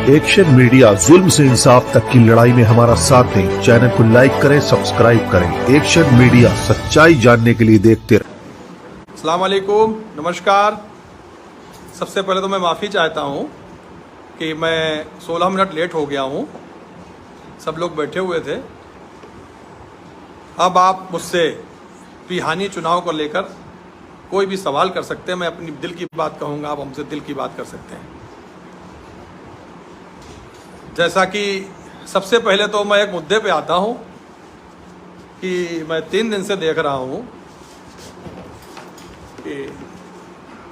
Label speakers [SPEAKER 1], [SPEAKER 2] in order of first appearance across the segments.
[SPEAKER 1] Action media जुल्म से इंसाफ तक की लड़ाई में हमारा साथ दें। चैनल को लाइक करें, सब्सक्राइब करें। एक्शन मीडिया, सच्चाई जानने के लिए देखते रहें।
[SPEAKER 2] अस्सलाम वालेकुम, नमस्कार। सबसे पहले तो मैं माफ़ी चाहता हूँ कि मैं 16 मिनट लेट हो गया हूँ। सब लोग बैठे हुए थे। अब आप मुझसे पिहानी चुनाव को लेकर कोई भी सवाल कर सकते हैं। मैं अपनी दिल की बात कहूँगा, आप हमसे दिल की बात कर सकते हैं। जैसा कि सबसे पहले तो मैं एक मुद्दे पे आता हूँ कि मैं 3 दिन से देख रहा हूँ कि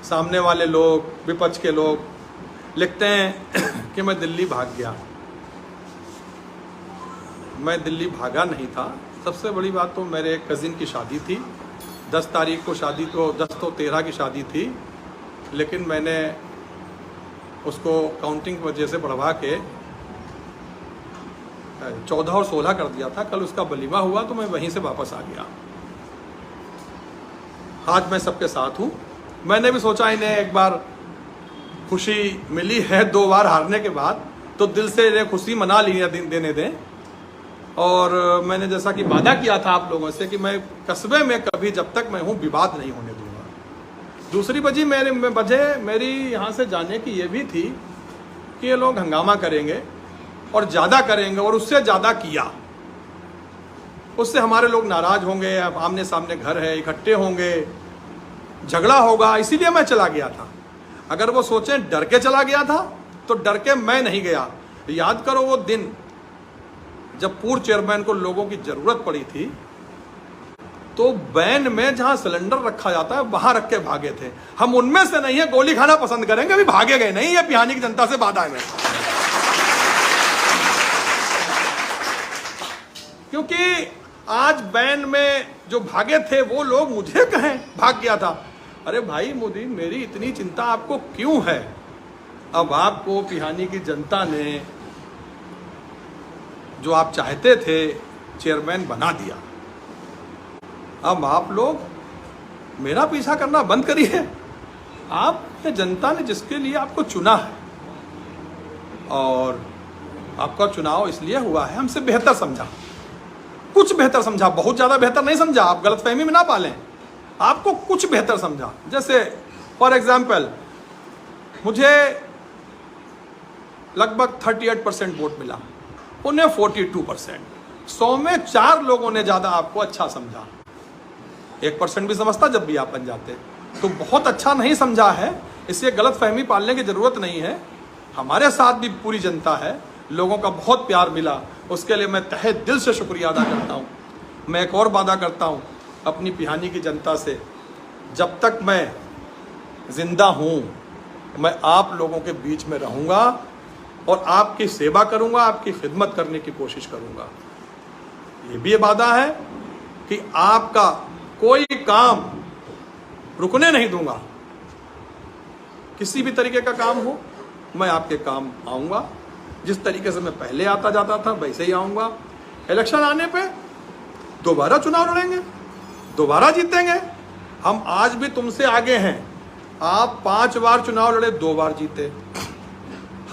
[SPEAKER 2] सामने वाले लोग, विपक्ष के लोग लिखते हैं कि मैं दिल्ली भाग गया। मैं दिल्ली भागा नहीं था। सबसे बड़ी बात तो मेरे एक कज़िन की शादी थी, 10 तारीख को शादी, तो 10 तो 13 की शादी थी, लेकिन मैंने उसको काउंटिंग की वजह से बढ़वा के 14 और 16 कर दिया था। कल उसका वलीमा हुआ तो मैं वहीं से वापस आ गया। आज मैं सबके साथ हूँ। मैंने भी सोचा इन्हें एक बार खुशी मिली है 2 बार हारने के बाद, तो दिल से इन्हें खुशी मना देने दें। और मैंने जैसा कि वादा किया था आप लोगों से कि मैं कस्बे में कभी, जब तक मैं हूँ, विवाद नहीं होने दूंगा। दूसरी वजह मेरी यहाँ से जाने की ये भी थी कि ये लोग हंगामा करेंगे और ज़्यादा करेंगे, और उससे ज़्यादा किया। उससे हमारे लोग नाराज़ होंगे, अब आमने सामने घर है, इकट्ठे होंगे, झगड़ा होगा। इसीलिए मैं चला गया था। अगर वो सोचें डर के चला गया था, तो डर के मैं नहीं गया। याद करो वो दिन जब पूर्व चेयरमैन को लोगों की ज़रूरत पड़ी थी, तो वैन में जहाँ सिलेंडर रखा जाता है वहाँ रख के भागे थे। हम उनमें से नहीं है, गोली खाना पसंद करेंगे, अभी भागे गए नहीं। ये पिहानी की जनता से वादा है। क्योंकि आज बैन में जो भागे थे वो लोग मुझे कहें भाग गया था। अरे भाई मोदी, मेरी इतनी चिंता आपको क्यों है? अब आपको पिहानी की जनता ने जो आप चाहते थे चेयरमैन बना दिया। अब आप लोग मेरा पीछा करना बंद करिए। आप जनता ने जिसके लिए आपको चुना है, और आपका चुनाव इसलिए हुआ है, हमसे बेहतर समझा, कुछ बेहतर समझा, बहुत ज़्यादा बेहतर नहीं समझा। आप गलतफहमी में ना पालें। आपको कुछ बेहतर समझा। जैसे फॉर एग्जाम्पल, मुझे लगभग 38% वोट मिला, उन्हें 42%। 100 में 4 लोगों ने ज़्यादा आपको अच्छा समझा। 1% भी समझता जब भी आप बन जाते, तो बहुत अच्छा नहीं समझा है। इससे गलतफहमी पालने की ज़रूरत नहीं है। हमारे साथ भी पूरी जनता है, लोगों का बहुत प्यार मिला, उसके लिए मैं तहे दिल से शुक्रिया अदा करता हूँ। मैं एक और वादा करता हूँ अपनी पिहानी की जनता से, जब तक मैं जिंदा हूँ मैं आप लोगों के बीच में रहूँगा और आपकी सेवा करूँगा, आपकी खिदमत करने की कोशिश करूँगा। ये भी वादा है कि आपका कोई काम रुकने नहीं दूंगा। किसी भी तरीके का काम हो, मैं आपके काम आऊँगा। जिस तरीके से मैं पहले आता जाता था वैसे ही आऊँगा। इलेक्शन आने पे दोबारा चुनाव लड़ेंगे, दोबारा जीतेंगे। हम आज भी तुमसे आगे हैं। आप 5 बार चुनाव लड़े, 2 बार जीते।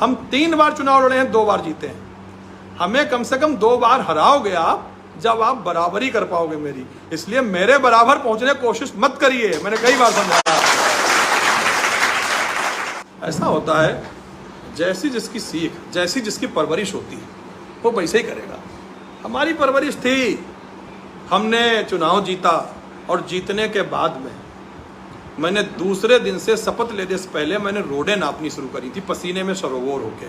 [SPEAKER 2] हम 3 बार चुनाव लड़े हैं, 2 बार जीते हैं। हमें कम से कम 2 बार हराओगे आप, जब आप बराबरी कर पाओगे मेरी। इसलिए मेरे बराबर पहुंचने की कोशिश मत करिए। मैंने कई बार समझाया। ऐसा होता है, जैसी जिसकी सीख, जैसी जिसकी परवरिश होती है, वो वैसे ही करेगा। हमारी परवरिश थी, हमने चुनाव जीता, और जीतने के बाद में मैंने दूसरे दिन से शपथ लेने से पहले मैंने रोडें नापनी शुरू करी थी, पसीने में सरोवर होके।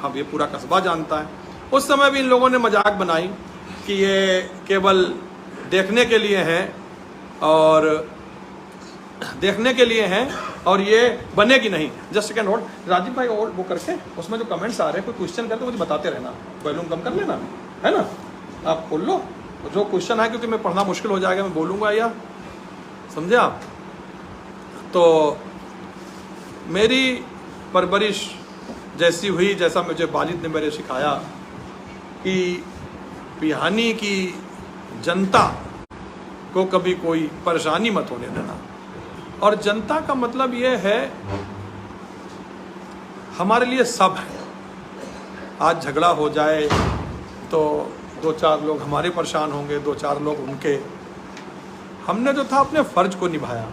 [SPEAKER 2] हम ये पूरा कस्बा जानता है। उस समय भी इन लोगों ने मजाक बनाई कि ये केवल देखने के लिए हैं, और देखने के लिए हैं, और ये बनेगी नहीं। जस्ट सेकंड होल्ड, राजीव भाई, और वो करके उसमें जो कमेंट्स आ रहे हैं, कोई क्वेश्चन करते मुझे बताते रहना। वॉल्यूम कम कर लेना, है ना? आप खोल लो जो क्वेश्चन है, क्योंकि मैं पढ़ना मुश्किल हो जाएगा, मैं बोलूँगा या समझे आप। तो मेरी परवरिश जैसी हुई, जैसा मुझे वालिद ने मेरे सिखाया कि पिहानी की जनता को कभी कोई परेशानी मत होने देना। और जनता का मतलब ये है, हमारे लिए सब है। आज झगड़ा हो जाए तो 2-4 लोग हमारे परेशान होंगे, 2-4 लोग उनके। हमने जो था अपने फ़र्ज को निभाया।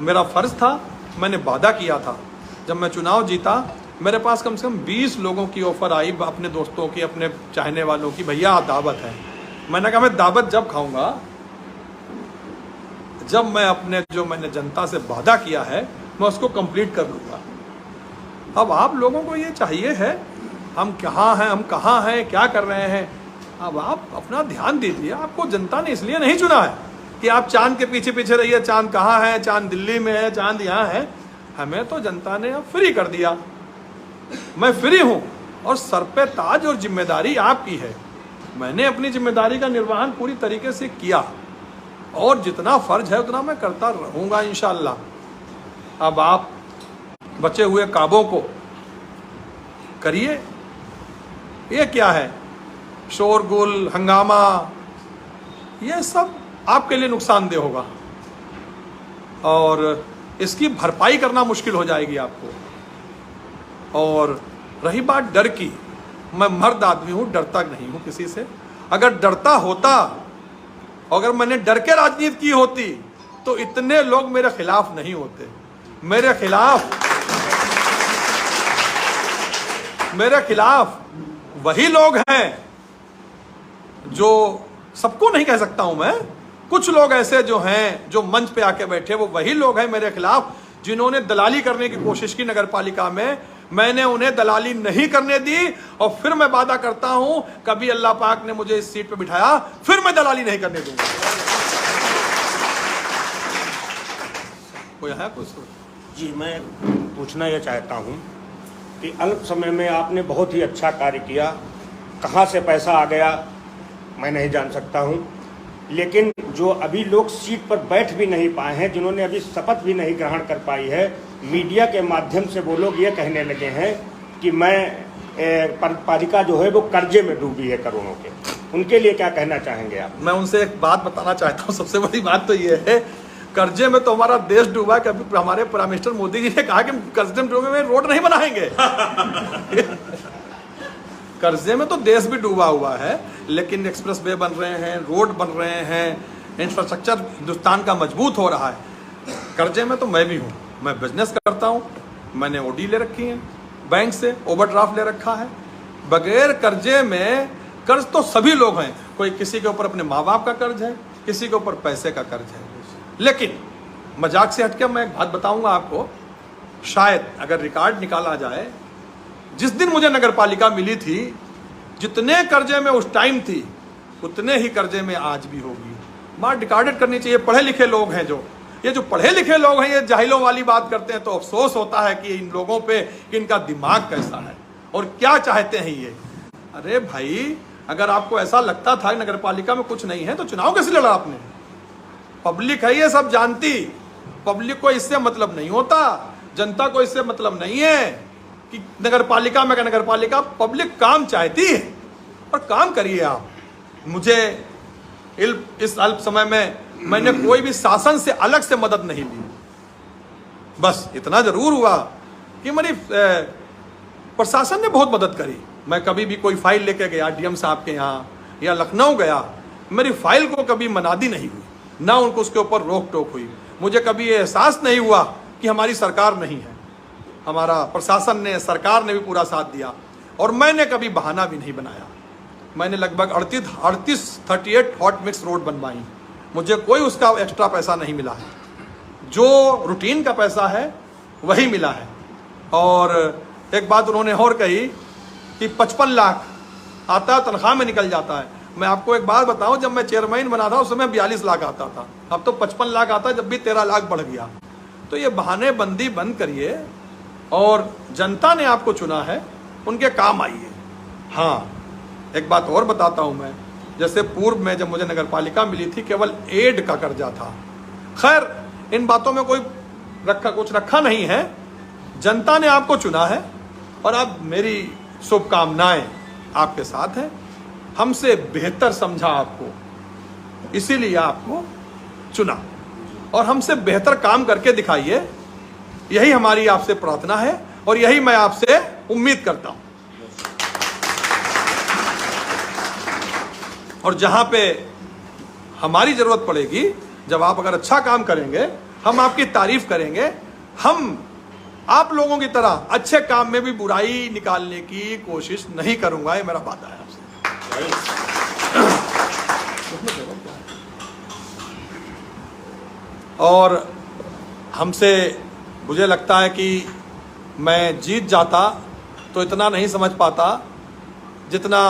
[SPEAKER 2] मेरा फ़र्ज़ था, मैंने वादा किया था। जब मैं चुनाव जीता, मेरे पास कम से कम 20 लोगों की ऑफ़र आई, अपने दोस्तों की, अपने चाहने वालों की, भैया दावत है। मैंने कहा मैं दावत जब खाऊंगा जब मैं अपने जो मैंने जनता से वादा किया है मैं उसको कंप्लीट कर लूँगा। अब आप लोगों को ये चाहिए है, हम कहाँ हैं, क्या कर रहे हैं। अब आप अपना ध्यान दीजिए। आपको जनता ने इसलिए नहीं चुना है कि आप चांद के पीछे पीछे रहिए, चांद कहाँ है, चांद दिल्ली में है, चांद यहाँ है। हमें तो जनता ने अब फ्री कर दिया। मैं फ्री हूँ और सर पे ताज और जिम्मेदारी आपकी है। मैंने अपनी जिम्मेदारी का निर्वहन पूरी तरीके से किया और जितना फर्ज है उतना मैं करता रहूँगा इंशाअल्लाह। अब आप बचे हुए कामों को करिए। ये क्या है, शोरगुल, हंगामा, ये सब आपके लिए नुकसानदेह होगा और इसकी भरपाई करना मुश्किल हो जाएगी आपको। और रही बात डर की, मैं मर्द आदमी हूँ, डरता नहीं हूँ किसी से। अगर डरता होता, अगर मैंने डर के राजनीति की होती तो इतने लोग मेरे खिलाफ नहीं होते। मेरे खिलाफ वही लोग हैं जो, सबको नहीं कह सकता हूं मैं, कुछ लोग ऐसे जो हैं जो मंच पे आके बैठे, वो वही लोग हैं मेरे खिलाफ जिन्होंने दलाली करने की कोशिश की नगरपालिका में। मैंने उन्हें दलाली नहीं करने दी और फिर मैं वादा करता हूं कभी अल्लाह पाक ने मुझे इस सीट पे बिठाया फिर मैं दलाली नहीं करने दूंगा। कोई है कुछ?
[SPEAKER 3] जी, मैं पूछना यह चाहता हूं कि अल्प समय में आपने बहुत ही अच्छा कार्य किया। कहां से पैसा आ गया मैं नहीं जान सकता हूं, लेकिन जो अभी लोग सीट पर बैठ भी नहीं पाए हैं, जिन्होंने अभी शपथ भी नहीं ग्रहण कर पाई है, मीडिया के माध्यम से वो लोग ये कहने लगे हैं कि पालिका जो है वो कर्जे में डूबी है करोड़ों के। उनके लिए क्या कहना चाहेंगे आप?
[SPEAKER 2] मैं उनसे एक बात बताना चाहता हूँ। सबसे बड़ी बात तो ये है, कर्जे में तो हमारा देश डूबा है। कभी हमारे प्राइम मिनिस्टर मोदी जी ने कहा कि कर्जे में डूबे में रोड नहीं बनाएंगे। कर्जे में तो देश भी डूबा हुआ है, लेकिन एक्सप्रेस वे बन रहे हैं, रोड बन रहे हैं, इंफ्रास्ट्रक्चर हिंदुस्तान का मजबूत हो रहा है। कर्जे में तो मैं भी हूँ, मैं बिजनेस करता हूँ, मैंने ओडी ले रखी है, बैंक से ओवरड्राफ्ट ले रखा है। बगैर कर्जे में, कर्ज तो सभी लोग हैं, कोई किसी के ऊपर अपने माँ बाप का कर्ज है, किसी के ऊपर पैसे का कर्ज है। लेकिन मजाक से हटके मैं एक बात बताऊंगा आपको, शायद अगर रिकॉर्ड निकाला जाए, जिस दिन मुझे नगरपालिका मिली थी, जितने कर्जे में उस टाइम थी उतने ही कर्जे में आज भी होगी। बात रिकॉर्डेड करनी चाहिए। पढ़े लिखे लोग हैं जो पढ़े लिखे लोग हैं, ये जाहिलों वाली बात करते हैं तो अफसोस होता है कि इन लोगों पे कि इनका दिमाग कैसा है और क्या चाहते हैं ये। अरे भाई, अगर आपको ऐसा लगता था कि नगरपालिका में कुछ नहीं है तो चुनाव कैसे लड़ा आपने? पब्लिक है ये सब जानती, पब्लिक को इससे मतलब नहीं होता, जनता को इससे मतलब नहीं है कि नगरपालिका में नगरपालिका, पब्लिक काम चाहती है और काम करिए आप। मुझे इस अल्प समय में मैंने कोई भी शासन से अलग से मदद नहीं ली। बस इतना जरूर हुआ कि मेरी प्रशासन ने बहुत मदद करी। मैं कभी भी कोई फाइल लेके गया डीएम साहब के यहाँ या लखनऊ गया, मेरी फाइल को कभी मनादी नहीं हुई, ना उनको उसके ऊपर रोक टोक हुई। मुझे कभी ये एहसास नहीं हुआ कि हमारी सरकार नहीं है। हमारा प्रशासन ने, सरकार ने भी पूरा साथ दिया और मैंने कभी बहाना भी नहीं बनाया। मैंने लगभग 38 हॉट मिक्स रोड बनवाई, मुझे कोई उसका एक्स्ट्रा पैसा नहीं मिला है, जो रूटीन का पैसा है वही मिला है। और एक बात उन्होंने और कही कि 55 लाख आता है तनख्वाह में निकल जाता है। मैं आपको एक बात बताऊं, जब मैं चेयरमैन बना था उस समय 42 लाख आता था, अब तो 55 लाख आता है, जब भी 13 लाख बढ़ गया। तो ये बहाने बंदी बंद करिए और जनता ने आपको चुना है, उनके काम आइए। हाँ, एक बात और बताता हूं मैं, जैसे पूर्व में जब मुझे नगरपालिका मिली थी केवल एड का कर्जा था। खैर, इन बातों में कोई कुछ रखा नहीं है, जनता ने आपको चुना है और अब मेरी शुभकामनाएं आपके साथ हैं। हमसे बेहतर समझा आपको, इसीलिए आपको चुना और हमसे बेहतर काम करके दिखाइए, यही हमारी आपसे प्रार्थना है और यही मैं आपसे उम्मीद करता हूं। और जहां पे हमारी जरूरत पड़ेगी, जब आप अगर अच्छा काम करेंगे, हम आपकी तारीफ करेंगे। हम आप लोगों की तरह अच्छे काम में भी बुराई निकालने की कोशिश नहीं करूंगा, ये मेरा वादा है आपसे। और हमसे मुझे लगता है कि मैं जीत जाता तो इतना नहीं समझ पाता जितना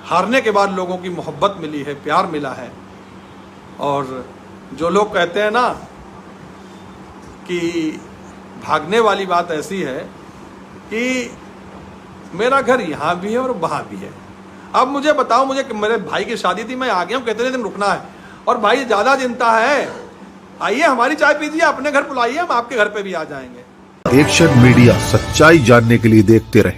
[SPEAKER 2] हारने के बाद लोगों की मोहब्बत मिली है, प्यार मिला है। और जो लोग कहते हैं ना कि भागने वाली बात ऐसी है कि मेरा घर यहाँ भी है और वहाँ भी है। अब मुझे बताओ, मुझे मेरे भाई की शादी थी, मैं आ गया हूँ, कितने दिन रुकना है? और भाई ज़्यादा चिंता है, आइए हमारी चाय पीजिए, अपने घर बुलाइए, हम आपके घर पे भी आ जाएंगे।
[SPEAKER 1] एक्शन मीडिया, सच्चाई जानने के लिए देखते रहें।